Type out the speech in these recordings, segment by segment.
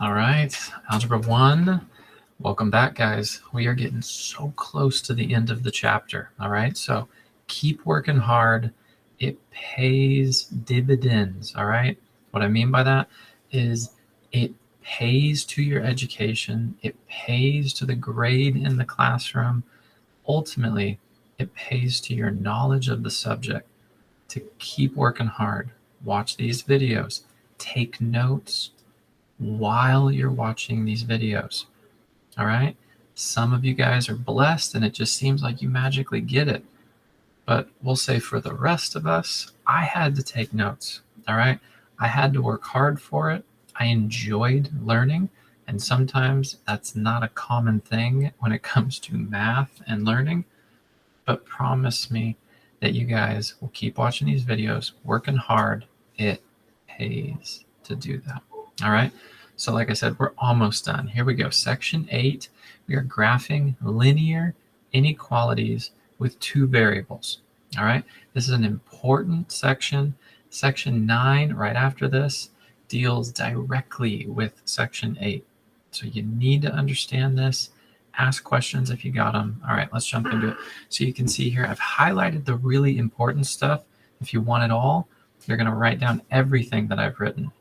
All right, Algebra 1. Welcome back, guys. We are getting so close to the end of the chapter. All right, so keep working hard. It pays dividends. All right, what I mean by that is it pays to your education, it pays to the grade in the classroom. Ultimately, it pays to your knowledge of the subject. To keep working hard, watch these videos, take notes while you're watching these videos. All right. Some of you guys are blessed and it just seems like you magically get it. But we'll say for the rest of us, I had to take notes. All right. I had to work hard for it. I enjoyed learning. And sometimes that's not a common thing when it comes to math and learning. But promise me that you guys will keep watching these videos, working hard. It pays to do that. All right. So like I said, we're almost done. Here we go. Section 8, we are graphing linear inequalities with two variables. All right. This is an important section. Section 9, right after this, deals directly with section 8. So you need to understand this. Ask questions if you got them. All right, let's jump into it. So you can see here, I've highlighted the really important stuff. If you want it all, you're going to write down everything that I've written.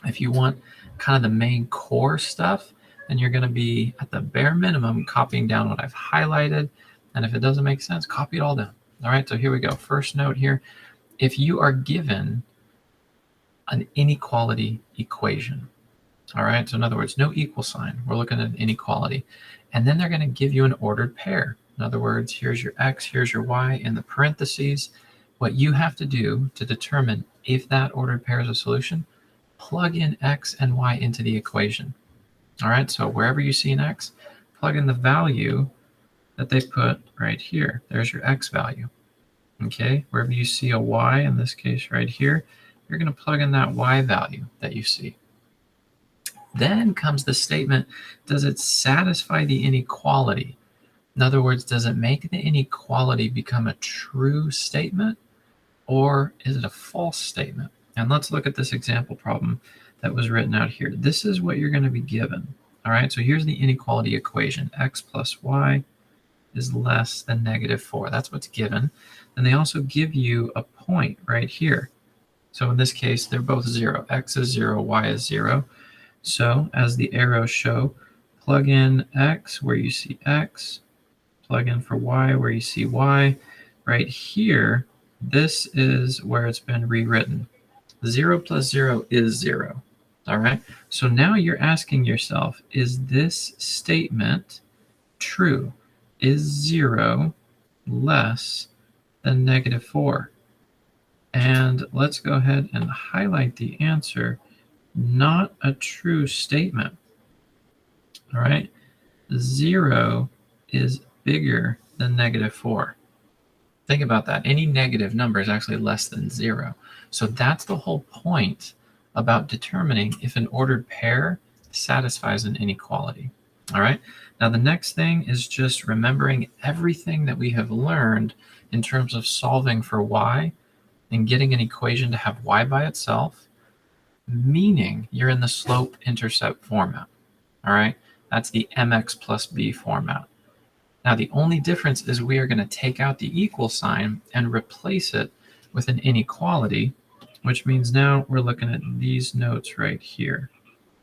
If you want kind of the main core stuff, then you're going to be at the bare minimum copying down what I've highlighted. And if it doesn't make sense, copy it all down. All right, so here we go. First note here, if you are given an inequality equation, all right, so in other words, no equal sign, we're looking at an inequality, and then they're going to give you an ordered pair. In other words, here's your x, here's your y in the parentheses. What you have to do to determine if that ordered pair is a solution, plug in x and y into the equation. All right, so wherever you see an x, plug in the value that they put right here. There's your x value. Okay, wherever you see a y, in this case right here, you're going to plug in that y value that you see. Then comes the statement, does it satisfy the inequality? In other words, does it make the inequality become a true statement, or is it a false statement? And let's look at this example problem that was written out here. This is what you're going to be given. All right, so here's the inequality equation. X plus y is less than -4. That's what's given. And they also give you a point right here. So in this case, they're both 0. X is 0, y is 0. So as the arrows show, plug in x where you see x, plug in for y where you see y. Right here, this is where it's been rewritten. 0 plus 0 is 0. All right, so now you're asking yourself, is this statement true? Is 0 less than -4? And let's go ahead and highlight the answer. Not a true statement. All right, 0 is bigger than -4. Think about that. Any negative number is actually less than 0. So that's the whole point about determining if an ordered pair satisfies an inequality. All right, now the next thing is just remembering everything that we have learned in terms of solving for y and getting an equation to have y by itself, meaning you're in the slope-intercept format. All right, that's the mx plus b format. Now the only difference is we are going to take out the equal sign and replace it with an inequality, which means now we're looking at these notes right here.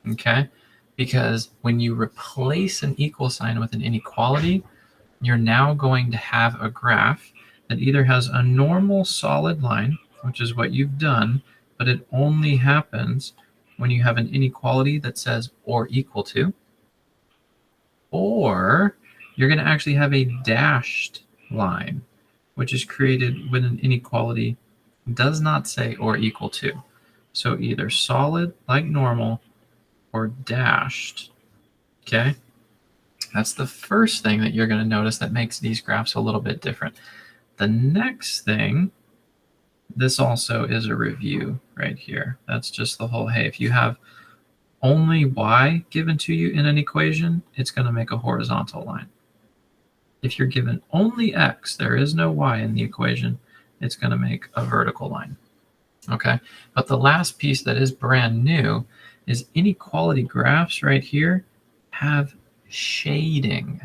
Okay, because when you replace an equal sign with an inequality, you're now going to have a graph that either has a normal solid line, which is what you've done, but it only happens when you have an inequality that says or equal to, or you're going to actually have a dashed line, which is created when an inequality does not say or equal to. So either solid like normal or dashed. Okay, that's the first thing that you're going to notice that makes these graphs a little bit different. The next thing, this also is a review right here. That's just the whole, hey, if you have only y given to you in an equation, it's going to make a horizontal line. If you're given only x, there is no y in the equation, it's going to make a vertical line. Okay, but the last piece that is brand new is inequality graphs right here have shading.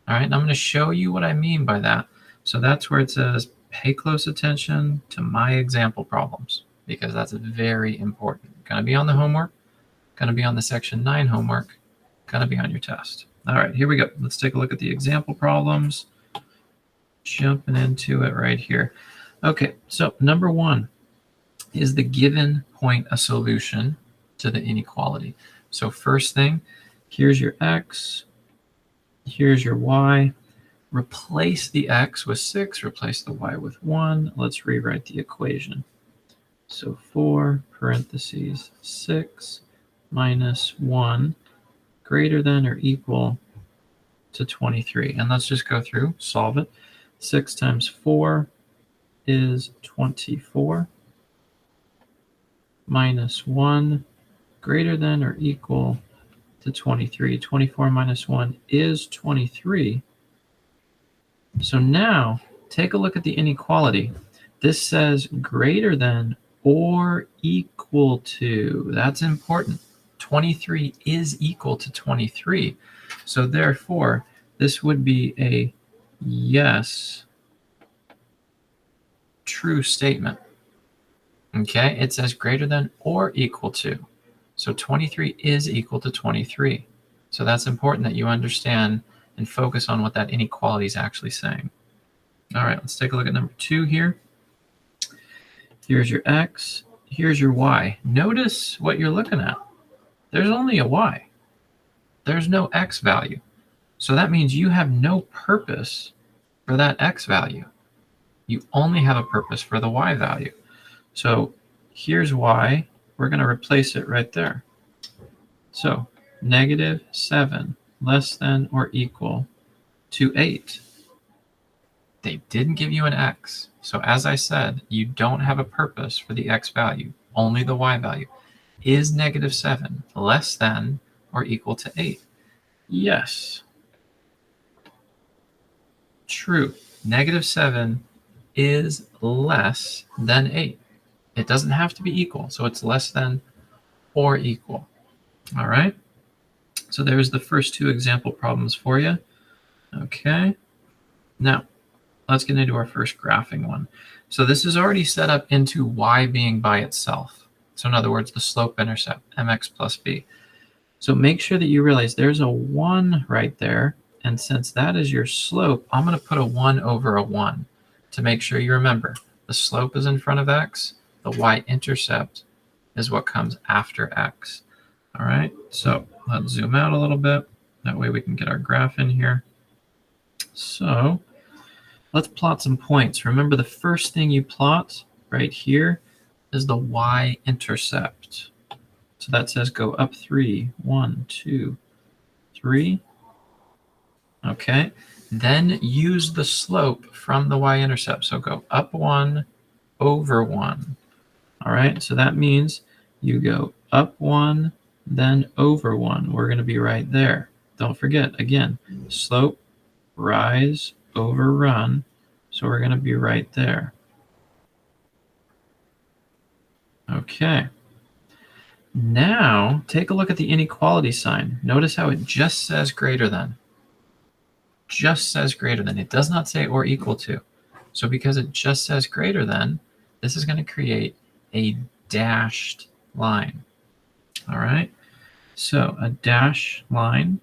All right, and I'm going to show you what I mean by that. So that's where it says pay close attention to my example problems, because that's very important. Going to be on the homework, going to be on the section 9 homework, going to be on your test. All right, here we go. Let's take a look at the example problems. Jumping into it right here. Okay, so number 1, is the given point a solution to the inequality? So first thing, here's your x, here's your y. Replace the x with 6, replace the y with 1. Let's rewrite the equation. So 4 parentheses 6 minus 1 greater than or equal to 23. And let's just go through, solve it. 6 times 4 is 24. Minus 1 greater than or equal to 23. 24 minus 1 is 23. So now take a look at the inequality. This says greater than or equal to. That's important. 23 is equal to 23. So therefore, this would be a yes, true statement. Okay, it says greater than or equal to. So 23 is equal to 23. So that's important that you understand and focus on what that inequality is actually saying. All right, let's take a look at number 2 here. Here's your x, here's your y. Notice what you're looking at. There's only a y. There's no x value. So that means you have no purpose for that x value. You only have a purpose for the y value. So here's y. We're going to replace it right there. So -7 less than or equal to 8. They didn't give you an x. So as I said, you don't have a purpose for the x value, only the y value. Is -7 less than or equal to 8? Yes. True. -7 is less than 8. It doesn't have to be equal, so it's less than or equal. All right? So there's the first 2 example problems for you. Okay. Now, let's get into our first graphing one. So this is already set up into y being by itself. So in other words, the slope-intercept, mx plus b. So make sure that you realize there's a 1 right there. And since that is your slope, I'm going to put a 1 over a 1 to make sure you remember. The slope is in front of x. The y-intercept is what comes after x. All right, so let's zoom out a little bit. That way we can get our graph in here. So let's plot some points. Remember, the first thing you plot right here is the y-intercept. So that says go up 3. 1, 2, 3. Okay. Then use the slope from the y-intercept. So go up 1 over 1. All right. So that means you go up 1, then over 1. We're going to be right there. Don't forget, again, slope, rise, over, run. So we're going to be right there. Okay. Now, take a look at the inequality sign. Notice how it just says greater than. Just says greater than. It does not say or equal to. So because it just says greater than, this is going to create a dashed line. All right? So a dash line.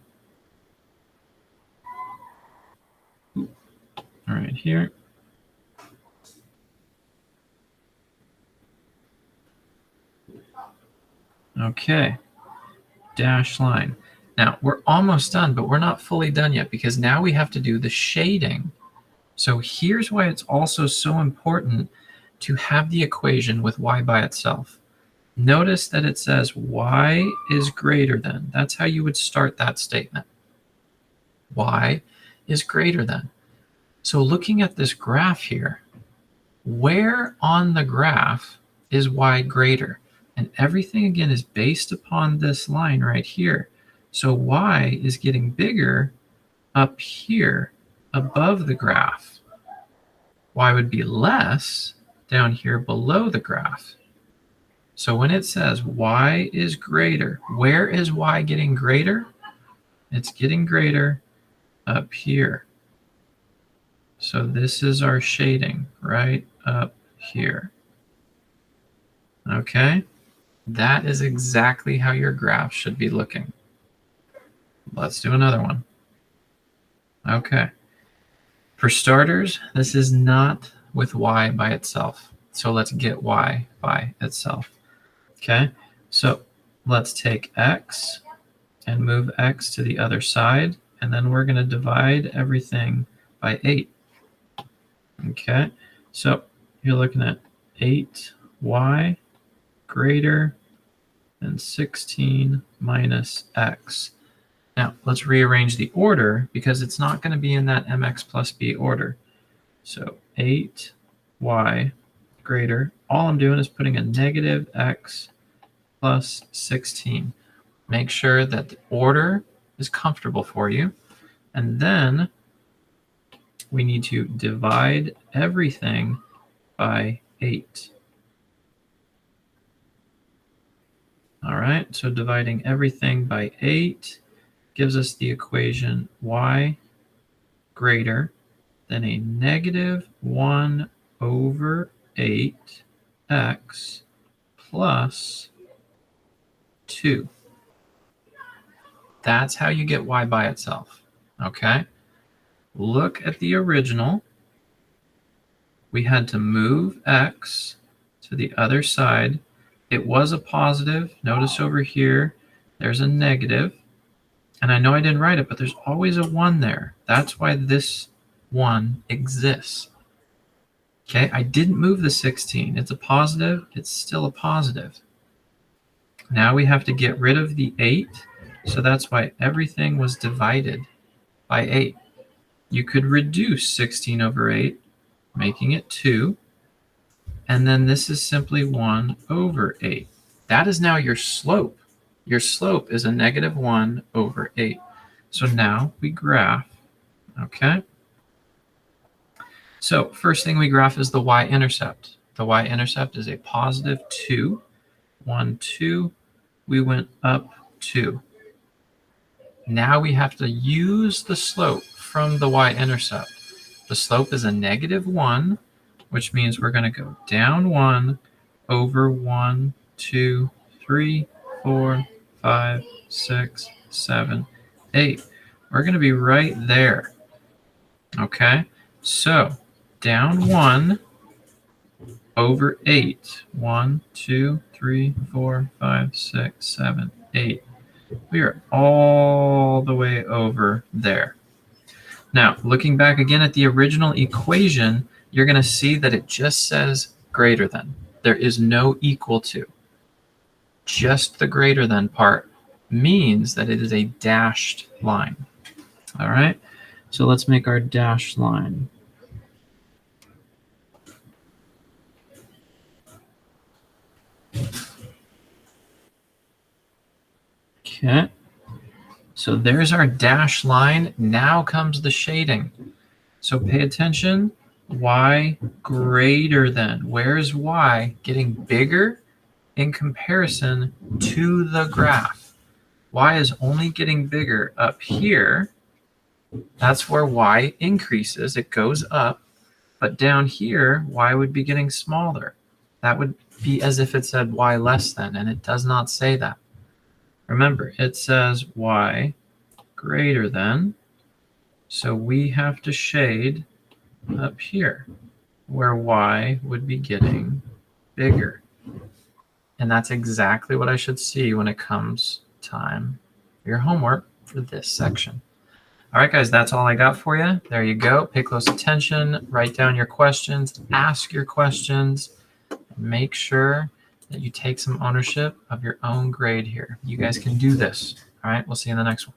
All right, here. Okay, dash line. Now, we're almost done, but we're not fully done yet because now we have to do the shading. So here's why it's also so important to have the equation with y by itself. Notice that it says y is greater than. That's how you would start that statement. Y is greater than. So looking at this graph here, where on the graph is y greater? And everything, again, is based upon this line right here. So y is getting bigger up here above the graph. Y would be less down here below the graph. So when it says y is greater, where is y getting greater? It's getting greater up here. So this is our shading right up here. Okay, that is exactly how your graph should be looking. Let's do another one. Okay. For starters, this is not with y by itself. So let's get y by itself. Okay, so let's take x and move x to the other side, and then we're going to divide everything by 8. Okay, so you're looking at 8y greater than 16 minus x. Now, let's rearrange the order because it's not going to be in that mx plus b order. So 8y greater, all I'm doing is putting a negative x plus 16. Make sure that the order is comfortable for you. And then we need to divide everything by 8. All right, so dividing everything by 8 gives us the equation y greater than a negative 1 over 8x plus 2. That's how you get y by itself, okay? Look at the original. We had to move x to the other side. It was a positive. Notice over here, there's a negative. And I know I didn't write it, but there's always a 1 there. That's why this 1 exists. Okay, I didn't move the 16. It's a positive. It's still a positive. Now we have to get rid of the 8. So that's why everything was divided by 8. You could reduce 16 over 8, making it 2. And then this is simply 1 over 8. That is now your slope. Your slope is a negative 1 over 8. So now we graph, okay? So first thing we graph is the y-intercept. The y-intercept is a positive 2. 1, 2. We went up 2. Now we have to use the slope from the y-intercept. The slope is a negative 1, which means we're going to go down 1 over 1, 2, 3, 4, 5, 6, 7, 8. We're going to be right there. Okay, so down 1 over 8. 1, 2, 3, 4, 5, 6, 7, 8. We are all the way over there. Now, looking back again at the original equation, you're going to see that it just says greater than. There is no equal to. Just the greater than part means that it is a dashed line. All right, so let's make our dashed line. Okay, so there's our dashed line. Now comes the shading. So pay attention, y greater than. Where is y getting bigger in comparison to the graph? Y is only getting bigger up here. That's where y increases, it goes up. But down here, y would be getting smaller. That would be as if it said y less than, and it does not say that. Remember, it says y greater than, so we have to shade up here where y would be getting bigger. And that's exactly what I should see when it comes time for your homework for this section. All right, guys, that's all I got for you. There you go. Pay close attention, write down your questions, ask your questions, make sure that you take some ownership of your own grade here. You guys can do this. All right, we'll see you in the next one.